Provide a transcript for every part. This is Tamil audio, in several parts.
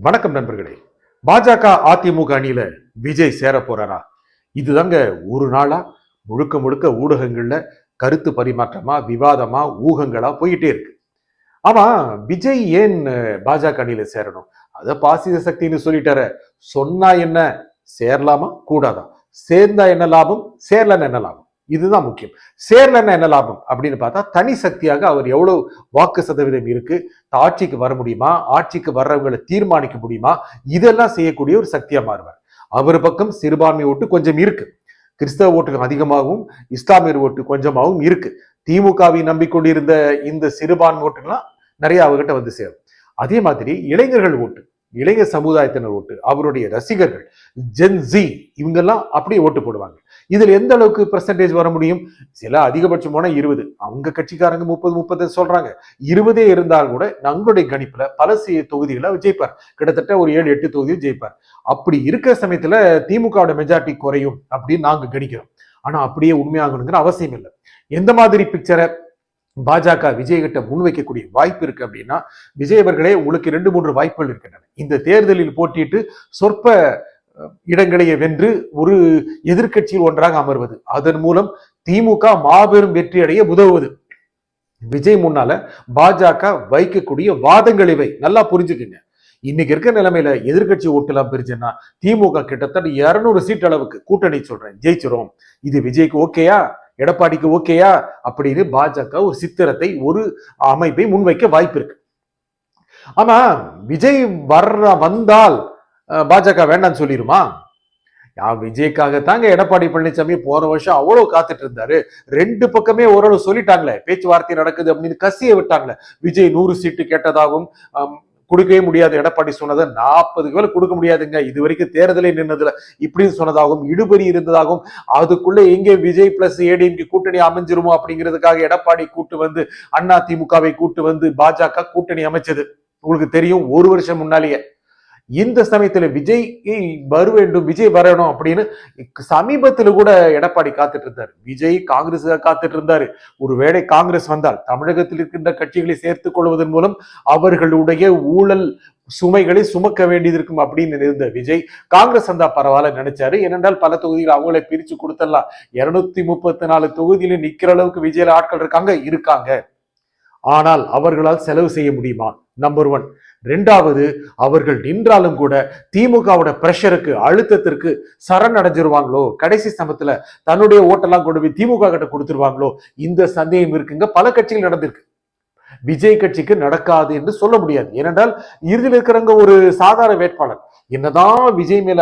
வணக்கம் நண்பர்களே. பாஜக அதிமுக அணியில விஜய் சேர போறாரா? இதுதாங்க ஒரு நாளா முழுக்க முழுக்க ஊடகங்கள்ல கருத்து பரிமாற்றமா, விவாதமா, ஊகங்களா போயிட்டே இருக்கு. ஆமா, விஜய் ஏன் பாஜக அணியில சேரணும்? அத பாசிச சக்தின்னு சொல்லிட்டார. சொன்னா என்ன, சேரலாமா கூடாதா? சேர்ந்தா என்ன லாபம், சேரலன்னு என்ன லாபம்? இதுதான் முக்கியம். சேரலன்னா என்ன லாபம் அப்படின்னு பார்த்தா, தனி சக்தியாக அவர் எவ்வளவு வாக்கு சதவீதம் இருக்கு, ஆட்சிக்கு வர முடியுமா, ஆட்சிக்கு வர்றவங்களை தீர்மானிக்க முடியுமா, இதெல்லாம் செய்யக்கூடிய ஒரு சக்தியா மாறுவார். அவர் பக்கம் சிறுபான்மை ஓட்டு கொஞ்சம் இருக்கு, கிறிஸ்தவ ஓட்டுகள் அதிகமாகவும் இஸ்லாமியர் ஓட்டு கொஞ்சமாகவும் இருக்கு. திமுகவை நம்பிக்கொண்டிருந்த இந்த சிறுபான்மை ஓட்டுகள்லாம் நிறைய அவர்கிட்ட வந்து சேரும். அதே மாதிரி இளைஞர்கள் ஓட்டு, இளைஞர் சமுதாயத்தினர் ஓட்டு, அவருடைய ரசிகர்கள் ஜென்ஜி இவங்கெல்லாம் அப்படியே ஓட்டு போடுவாங்க. இதுல எந்த அளவுக்கு பெர்சன்டேஜ் வர முடியும்? சில அதிகபட்சம் போனா 20, அவங்க கட்சிக்காரங்க 30 சொல்றாங்க. 20 இருந்தால் கூட நம்மளுடைய கணிப்புல பல தொகுதிகளை ஜெயிப்பார். கிட்டத்தட்ட ஒரு 7-8 தொகுதியும் ஜெயிப்பார். அப்படி இருக்கிற சமயத்துல திமுக மெஜாரிட்டி குறையும் அப்படின்னு நாங்க கணிக்கிறோம். ஆனா அப்படியே உண்மையாகணுங்கிற அவசியம் இல்லை. எந்த மாதிரி பிக்சரை பாஜக விஜய் கிட்ட முன்வைக்கக்கூடிய வாய்ப்பு இருக்கு அப்படின்னா, விஜய் அவர்களே, உங்களுக்கு 2-3 வாய்ப்புகள் இருக்கின்றன. இந்த தேர்தலில் போட்டிட்டு சொற்ப இடங்களையே வென்று ஒரு எதிர்கட்சியில் ஒன்றாக அமர்வது, அதன் மூலம் திமுக மாபெரும் வெற்றி அடைய உதவுவது. விஜய் முன்னால பாஜக வைக்கக்கூடிய வாதங்கள் இவை. நல்லா புரிஞ்சுக்குங்க. இன்னைக்கு இருக்க நிலைமையில எதிர்கட்சி ஓட்டுலாம் பிரிச்சுன்னா திமுக கிட்டத்தட்ட 200 சீட் அளவுக்கு கூட்டணி சொல்றேன் ஜெயிச்சிரும். இது விஜய்க்கு ஓகேயா, எடப்பாடிக்கு ஓகேயா அப்படின்னு பாஜக ஒரு சித்திரத்தை, ஒரு அமைப்பை முன்வைக்க வாய்ப்பு இருக்கு. ஆமா, விஜய் வந்தால் பாஜக வேண்டாம்னு சொல்லிருமா? விஜய்க்காகத்தாங்க எடப்பாடி பழனிசாமி போன வருஷம் அவ்வளவு காத்துட்டு இருந்தாரு. 2 பக்கமே ஓரளவு சொல்லிட்டாங்களே, பேச்சுவார்த்தை நடக்குது அப்படின்னு கசிய விட்டாங்களே. விஜய் 100 சீட்டு கேட்டதாகவும் கொடுக்கவே முடியாது, எடப்பாடி சொன்னதை 40க்கு மேல கொடுக்க முடியாதுங்க, இது வரைக்கும் தேர்தலே நின்னதுல இப்படின்னு சொன்னதாகவும், இடுபறி இருந்ததாகவும், அதுக்குள்ள எங்கே விஜய் பிளஸ் ஏடிஎம்கே கூட்டணி அமைஞ்சிருமோ அப்படிங்கிறதுக்காக எடப்பாடி கூட்டு வந்து அண்ணா திமுகவை கூட்டு வந்து பாஜக கூட்டணி அமைச்சது உங்களுக்கு தெரியும், ஒரு வருஷம் முன்னாலேயே. இந்த சமயத்துல விஜய் வர வேண்டும், விஜய் வரணும் அப்படின்னு சமீபத்துல கூட எடப்பாடி காத்துட்டு இருந்தாரு. விஜய் காங்கிரஸ் காத்துட்டு இருந்தாரு. ஒருவேளை காங்கிரஸ் வந்தால் தமிழகத்தில் இருக்கின்ற கட்சிகளை சேர்த்துக் கொள்வதன் மூலம் அவர்களுடைய ஊழல் சுமைகளை சுமக்க வேண்டியது இருக்கும் அப்படின்னு இருந்த விஜய் காங்கிரஸ் வந்தா பரவாயில்ல நினைச்சாரு. ஏனென்றால் பல தொகுதிகள் அவங்களே பிரிச்சு கொடுத்துடலாம். 234 தொகுதியில நிக்கிற அளவுக்கு விஜயில ஆட்கள் இருக்காங்க. ஆனால் அவர்களால் செலவு செய்ய முடியுமா? நம்பர் 1. 2வது, அவர்கள் நின்றாலும் கூட திமுகவோட பிரஷருக்கு, அழுத்தத்திற்கு சரணடைஞ்சிருவாங்களோ, கடைசி சமயத்துல தன்னுடைய ஓட்டெல்லாம் கொண்டு போய் திமுக கிட்ட கொடுத்துருவாங்களோ, இந்த சந்தேகம் இருக்குங்க. பல கட்சிகள் நடந்திருக்கு. விஜய் கட்சிக்கு நடக்காது என்று சொல்ல முடியாது. ஏனென்றால் இறுதியில் இருக்கிறவங்க ஒரு சாதாரண வேட்பாளர். என்னதான் விஜய் மேல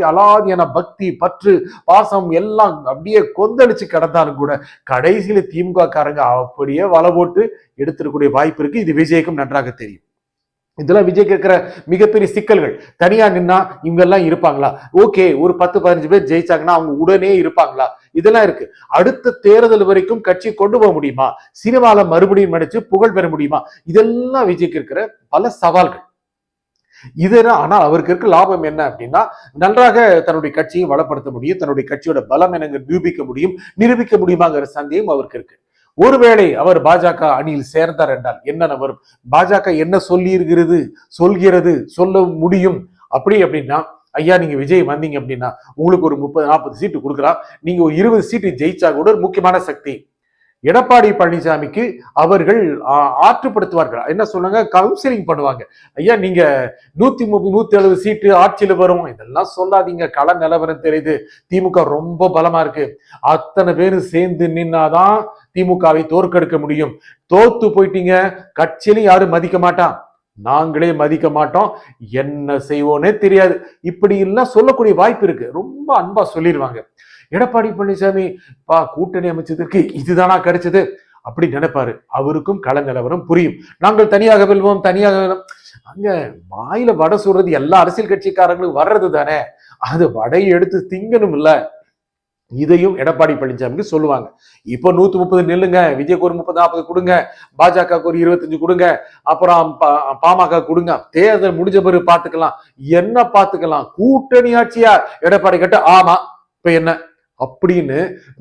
அலாதியான பக்தி, பற்று, பாசம் எல்லாம் அப்படியே கொந்தளிச்சு கிடந்தாலும் கூட கடைசியில திமுக காரங்க அப்படியே வலை போட்டு எடுத்துக்கூடிய வாய்ப்பு இருக்கு. இது விஜய்க்கும் நன்றாக தெரியும். இதெல்லாம் விஜய்க்கு இருக்கிற மிகப்பெரிய சிக்கல்கள். தனியா நின்னா இவங்க எல்லாம் இருப்பாங்களா? ஓகே, ஒரு 10-15 பேர் ஜெயிச்சாங்கன்னா அவங்க உடனே இருப்பாங்களா? இதெல்லாம் இருக்கு. அடுத்த தேர்தல் வரைக்கும் கட்சி கொண்டு போக முடியுமா? சினிமால மறுபடியும் நடிச்சு புகழ் பெற முடியுமா? இதெல்லாம் விஜய்க்கு இருக்கிற பல சவால்கள். இதெல்லாம் ஆனா அவருக்கு இருக்க லாபம் என்ன அப்படின்னா, நன்றாக தன்னுடைய கட்சியை வளப்படுத்த முடியும், தன்னுடைய கட்சியோட பலம் என்னங்க நிரூபிக்க முடியுமாங்கிற சந்தேகம் அவருக்கு இருக்கு. ஒருவேளை அவர் பாஜக அணியில் சேர்ந்தார் என்றால் என்ன வரும்? பாஜக என்ன சொல்ல முடியும் அப்படின்னா, ஐயா நீங்க விஜய் வந்தீங்க அப்படின்னா உங்களுக்கு ஒரு 30-40 சீட்டு கொடுக்கலாம், நீங்க ஒரு 20 சீட்டு ஜெயிச்சா கூட ஒரு முக்கியமான சக்தி. எடப்பாடி பழனிசாமிக்கு அவர்கள் ஆற்றுப்படுத்துவார்கள். என்ன சொன்னாங்க? கவுன்சிலிங் பண்ணுவாங்க. ஐயா நீங்க 130-170 சீட்டு ஆட்சியில வரும், இதெல்லாம் சொல்லாதீங்க, கள நிலவரம் தெரியுது, திமுக ரொம்ப பலமா இருக்கு, அத்தனை பேரும் சேர்ந்து நின்னாதான் திமுகவை தோற்கெடுக்க முடியும், தோத்து போயிட்டீங்க, கட்சியிலும் யாரும் மதிக்க மாட்டான், நாங்களே மதிக்க மாட்டோம், என்ன செய்வோன்னே தெரியாது, இப்படி எல்லாம் சொல்லக்கூடிய வாய்ப்பு இருக்கு. ரொம்ப அன்பா சொல்லிடுவாங்க. எடப்பாடி பழனிசாமி கூட்டணி அமைச்சதற்கு இதுதானா கிடைச்சது அப்படி நினைப்பாரு. அவருக்கும் கள நிலவரம் புரியும். நாங்கள் தனியாக வெல்வோம், தனியாக அங்க வாயில வடை சொல்றது எல்லா அரசியல் கட்சிக்காரங்களும் வர்றது தானே, அது வடையை எடுத்து திங்கணும் இல்ல. இதையும் எடப்பாடி பழனிசாமிக்கு சொல்லுவாங்க. இப்போ 130 நில்லுங்க, விஜய்க்கு ஒரு 30-40 கொடுங்க, பாஜக ஒரு 25 கொடுங்க, அப்புறம் பாமக கொடுங்க, தேர்தல் முடிஞ்ச பிறகு பாத்துக்கலாம். என்ன பாத்துக்கலாம்? கூட்டணி ஆட்சியா எடப்பாடி கிட்ட? ஆமா, இப்ப என்ன அப்படின்னு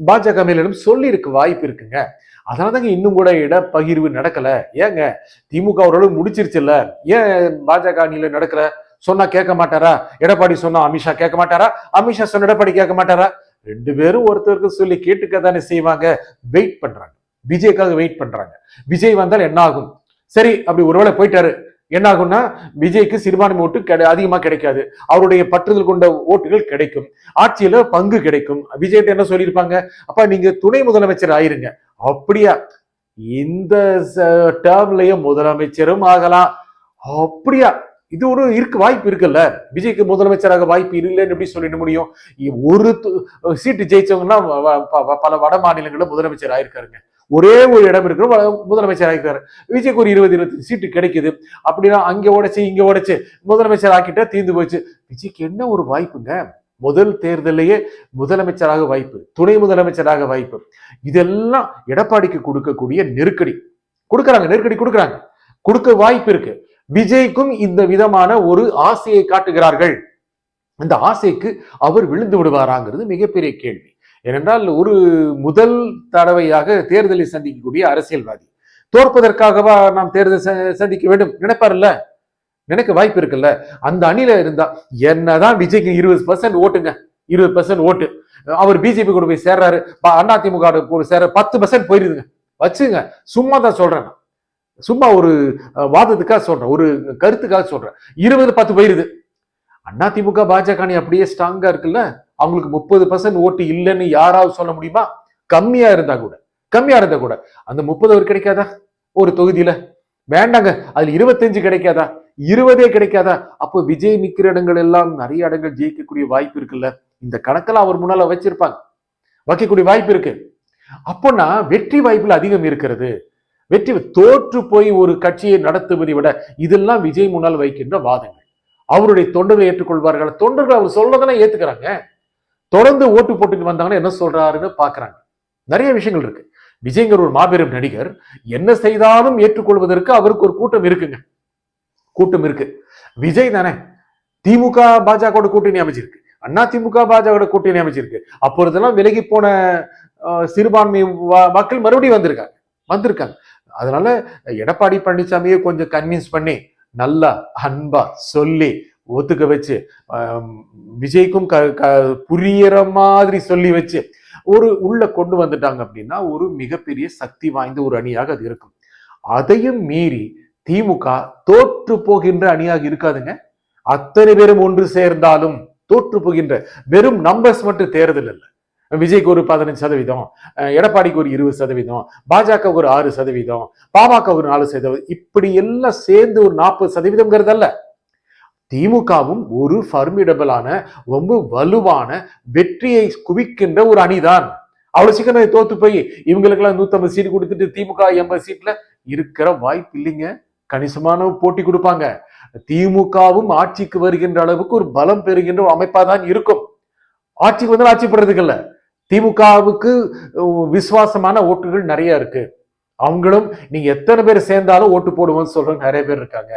பாஜக மேலிடம் சொல்லி இருக்கு வாய்ப்பு இருக்குங்க. அதனாலதாங்க இன்னும் கூட இடப்பகிர்வு நடக்கல. ஏங்க திமுக ஓரளவு முடிச்சிருச்சுல்ல, ஏன் பாஜக அணியில நடக்கல? சொன்னா கேட்க மாட்டாரா? எடப்பாடி சொன்னா அமித்ஷா கேட்க மாட்டாரா? அமித்ஷா சொன்ன எடப்பாடி கேட்க மாட்டாரா? ரெண்டு பேரும் ஒருத்தருக்கு சொல்லி கேட்டுக்க தானே செய்வாங்க. வெயிட் பண்றாங்க, விஜய்க்காக வெயிட் பண்றாங்க. விஜய் வந்தால் என்ன ஆகும்? சரி, அப்படி ஒருவேளை போயிட்டாரு, என்ன ஆகும்னா விஜய்க்கு சிறுபான்மை ஓட்டு அதிகமா கிடைக்காது, அவருடைய பற்றுதல் கொண்ட ஓட்டுகள் கிடைக்கும், ஆட்சியில பங்கு கிடைக்கும். விஜய் என்ன சொல்லியிருப்பாங்க? அப்ப நீங்க துணை முதலமைச்சர் ஆயிருங்க. அப்படியா? இந்த டேர்ம்லயே முதலமைச்சரும் ஆகலாம். அப்படியா? இது ஒரு வாய்ப்பு இருக்குல்ல. விஜய்க்கு முதலமைச்சராக வாய்ப்பு இல்லைன்னு எப்படி சொல்லிட முடியும்? ஒரு சீட்டு ஜெயிச்சவங்கன்னா பல வட மாநிலங்கள்ல முதலமைச்சர் ஆயிருக்காருங்க. ஒரே ஒரு இடம் இருக்கிற முதலமைச்சர் ஆகிருக்காரு. விஜய்க்கு ஒரு 20-25 சீட்டு கிடைக்குது. அப்படின்னா அங்க உடைச்சு இங்க உடைச்சு முதலமைச்சர் ஆக்கிட்ட தீர்ந்து போச்சு. விஜய்க்கு என்ன ஒரு வாய்ப்புங்க? முதல் தேர்தலையே முதலமைச்சராக வாய்ப்பு, துணை முதலமைச்சராக வாய்ப்பு. இதெல்லாம் எடப்பாடிக்கு கொடுக்கக்கூடிய நெருக்கடி. நெருக்கடி கொடுக்கறாங்க, கொடுக்க வாய்ப்பு இருக்கு. விஜய்க்கும் இந்த விதமான ஒரு ஆசையை காட்டுகிறார்கள். இந்த ஆசைக்கு அவர் விழுந்து விடுவாராங்கிறது மிகப்பெரிய கேள்வி. ஏனென்றால் ஒரு முதல் தடவையாக தேர்தலை சந்திக்கக்கூடிய அரசியல்வாதி தோற்பதற்காகவா நாம் தேர்தல் சந்திக்க வேண்டும் நினைப்பார்ல? நினைக்க வாய்ப்பு இருக்குல்ல. அந்த அணில இருந்தா என்னதான் விஜய்க்கு 20% ஓட்டுங்க, 20% ஓட்டு அவர் பிஜேபி கூட போய் சேர்றாரு, அதிமுக கூட சேர 10% போயிருதுங்க வச்சுங்க. சும்மா தான் சொல்றேன், சும்மா ஒரு வாதத்துக்காக சொல்றேன், ஒரு கருத்துக்காக சொல்றேன். 20-10 போயிருது. அதிமுக பாஜக அப்படியே ஸ்ட்ராங்கா இருக்குல்ல. அவங்களுக்கு 30% ஓட்டு இல்லைன்னு யாராவது சொல்ல முடியுமா? கம்மியா இருந்தா கூட அந்த 30 அவர் கிடைக்காதா ஒரு தொகுதியில? வேண்டாங்க, அதுல 25 கிடைக்காதா? 20 கிடைக்காதா? அப்போ விஜய் நிக்கிற இடங்கள் எல்லாம் நிறைய இடங்கள் ஜெயிக்கக்கூடிய வாய்ப்பு இருக்குல்ல. இந்த கணக்கெல்லாம் அவர் முன்னால வைக்கக்கூடிய வாய்ப்பு இருக்கு. அப்போனா வெற்றி வாய்ப்புல அதிகம் இருக்கிறது. வெற்றி தோற்று போய் ஒரு கட்சியை நடத்துவதை விட இதெல்லாம் விஜய் முன்னால் வைக்கின்ற வாதங்கள். அவருடைய தொண்டர்கள் ஏற்றுக்கொள்வார்கள். தொண்டர்கள் அவர் சொல்றதெல்லாம் ஏத்துக்கிறாங்க. தொடர்ந்து ஓட்டு போட்டுட்டு வந்தாங்கன்னா என்ன சொல்றாருன்னு பாக்குறாங்க. நிறைய விஷயங்கள் இருக்கு. விஜய்ங்கிற ஒரு மாபெரும் நடிகர் என்ன செய்தாலும் ஏற்றுக்கொள்வதற்கு அவருக்கு ஒரு கூட்டம் இருக்கு. விஜய் தானே திமுக பாஜக கூட்டணி அமைச்சிருக்கு, அதிமுக பாஜக கூட்டணி அமைச்சிருக்கு. அப்பொழுதெல்லாம் விலகி போன சிறுபான்மை மக்கள் மறுபடியும் வந்திருக்காங்க. அதனால எடப்பாடி பழனிசாமியை கொஞ்சம் கன்வின்ஸ் பண்ணி நல்லா அன்பா சொல்லி ஒத்துக்க வச்சு, விஜய்க்கும் புரியற மாதிரி சொல்லி வச்சு ஒரு உள்ள கொண்டு வந்துட்டாங்க அப்படின்னா ஒரு மிகப்பெரிய சக்தி வாய்ந்த ஒரு அணியாக அது இருக்கும். அதையும் மீறி திமுக தோற்று போகின்ற அணியாக இருக்காதுங்க. அத்தனை பேரும் ஒன்று சேர்ந்தாலும் தோற்று போகின்ற வெறும் நம்பர்ஸ் மட்டும் தேர்தல் இல்லை. விஜய்க்கு ஒரு 15%, எடப்பாடிக்கு ஒரு 20%, பாஜக ஒரு 6%, பாமக ஒரு 4%, இப்படி எல்லாம் சேர்ந்து ஒரு 40% அல்ல. திமுகவும் ஒரு ஃபர்மிடபிளான ரொம்ப வலுவான வெற்றியை குவிக்கின்ற ஒரு அணிதான். அவ்வளவு சீக்கிரம் தோத்து போய் இவங்களுக்கு எல்லாம் 150 சீட் கொடுத்துட்டு திமுக 80 சீட்ல இருக்கிற வாய்ப்பு இல்லைங்க. கணிசமான போட்டி கொடுப்பாங்க. திமுகவும் ஆட்சிக்கு வருகின்ற அளவுக்கு ஒரு பலம் பெறுகின்ற ஒரு அமைப்பா தான் இருக்கும். ஆட்சிக்கு வந்து ஆட்சி பண்றதுக்கு இல்ல, திமுகவுக்கு விசுவாசமான ஓட்டுகள் நிறைய இருக்கு. அவங்களும் நீங்க எத்தனை பேர் சேர்ந்தாலும் ஓட்டு போடுவோம்னு சொல்றவங்க நிறைய பேர் இருக்காங்க.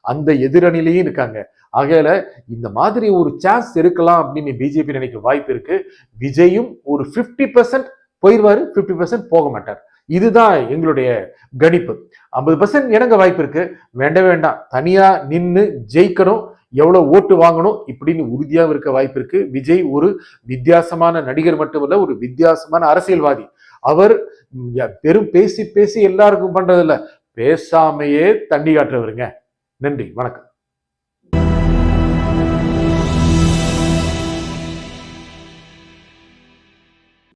அந்த எதிரணிலையும் இருக்காங்க. ஆகையால இந்த மாதிரி ஒரு சான்ஸ் இருக்கலாம் அப்படின்னு பிஜேபி நினைக்க வாய்ப்பு இருக்கு. விஜயும் ஒரு 50% போயிடுவாரு, 50% போக மாட்டார். இதுதான் எங்களுடைய கணிப்பு. 50% இணங்க வாய்ப்பு இருக்கு. வேண்டாம், தனியா நின்று ஜெயிக்கணும், எவ்வளவு ஓட்டு வாங்கணும் இப்படின்னு உறுதியாக இருக்க வாய்ப்பு இருக்கு. விஜய் ஒரு வித்தியாசமான நடிகர் மட்டுமல்ல, ஒரு வித்தியாசமான அரசியல்வாதி. அவர் பெரும் பேசி எல்லாருக்கும் பண்றது இல்ல, பேசாமையே தண்ணி காட்டுறவருங்க. நன்றி, வணக்கம்.